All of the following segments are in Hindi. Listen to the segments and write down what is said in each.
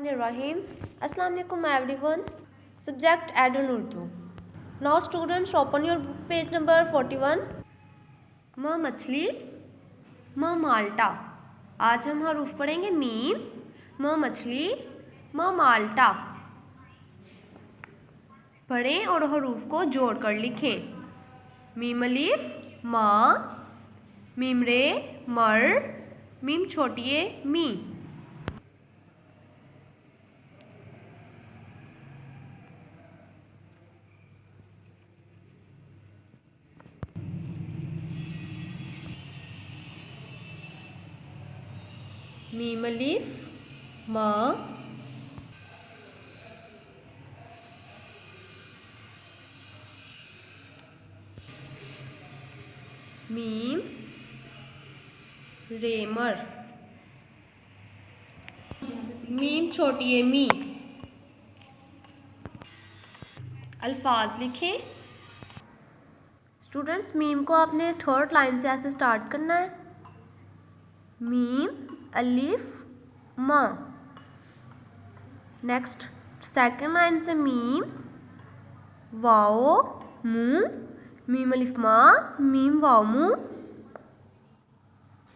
Bismillahirrahmanirrahim. Assalamu alaikum everyone. Subject Adon Urdu. Now students open your book page number 41. म मछली म माल्टा। आज हम हरूफ पढ़ेंगे मीम, म मछली म माल्टा। पढ़ें और हरूफ को जोड़कर लिखें। मीम अलीफ माँ, मीम रे मर, मीम छोटिए मी। मीम अलीफ माँ, मीम रेमर, मीम छोटी है मी। अल्फाज लिखें। स्टूडेंट्स मीम को आपने थर्ड लाइन से ऐसे स्टार्ट करना है। मीम अलिफ म। नेक्स्ट सेकंड लाइन से मीम वाओ मू, मीम अलिफ मा, मीम वाओ मू,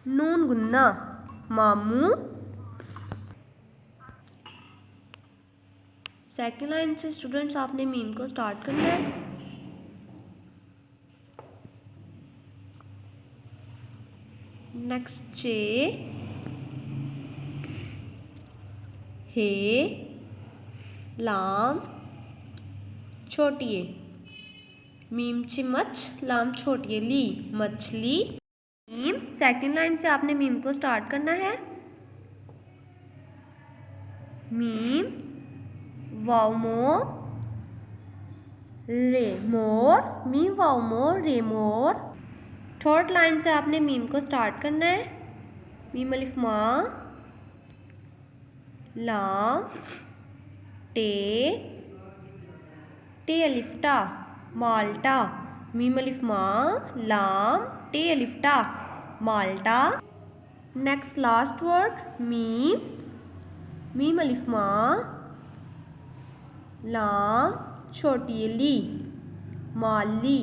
नून गुन्ना मामू। सेकंड लाइन से स्टूडेंट्स आपने मीम को स्टार्ट करना है। नेक्स्ट चे हे लाम छोटिए, मीम चिमच लाम छोटिए ली मछली। मीम सेकंड लाइन से आपने मीम को स्टार्ट करना है। मीम वाव मो रे मोर, मीम वाव मो रे मोर। थर्ड लाइन से आपने मीम को स्टार्ट करना है। मीम अलिफ माँ, लाम टे, टे अलिफ टा माल्टा, मीम अलिफ माँ, लाम टे अलिफ टा माल्टा। नेक्स्ट लास्ट वर्ड मीम, मीम अलिफ माँ, लाम छोटी ली माली।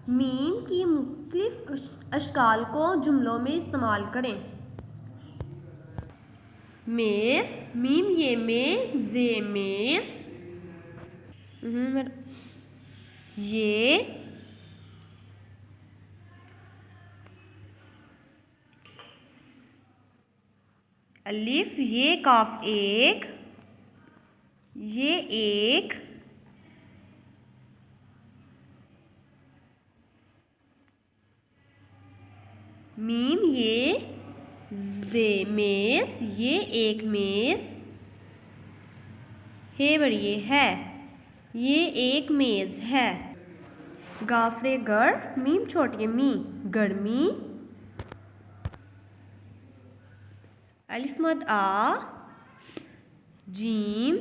मीम की मुख्तलिफ अशकाल को जुमलों में इस्तेमाल करें। मेस, मीम ये में जे मेस, ये अलिफ ये काफ एक, ये एक, मीम ये जे मेस, ये एक मेज, हे बड़िए है, ये एक मेज है। गाफरे गर, मीम छोटी मी गर्मी। अलिफ मद आ, जीम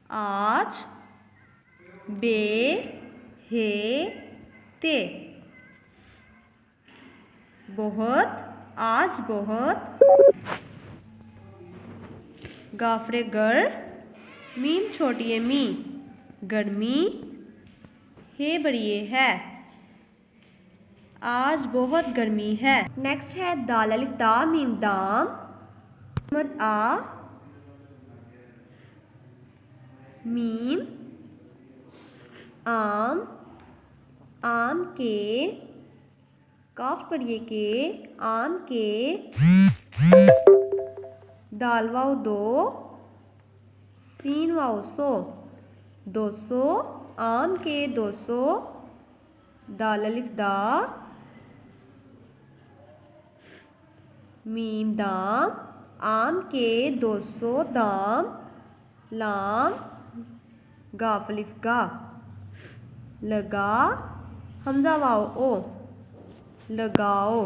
आज, बे हे ते बहुत, आज बहुत। गाफरे गर, मीम छोटी मी गर्मी, हे बड़िए है, आज बहुत गर्मी है। नेक्स्ट है दाल अलिफ दा मीम दाम, मद आ, मीम आम, आम के, काफ पढ़िए के, आम के। दाल वाओ दो, सीन वाओ सो, 200, आम के 200। दाल अलिफ दा, मीम दाम, आम के 200 दाम। लाम गाफ अलिफ गा, लगा, हमजा वाओ ओ, लगाओ,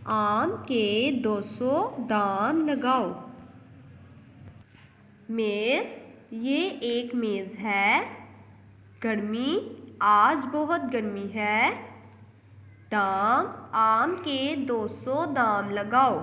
आम के 200 दाम लगाओ। मेज़, ये एक मेज़ है। गर्मी, आज बहुत गर्मी है। दाम, आम के 200 दाम लगाओ।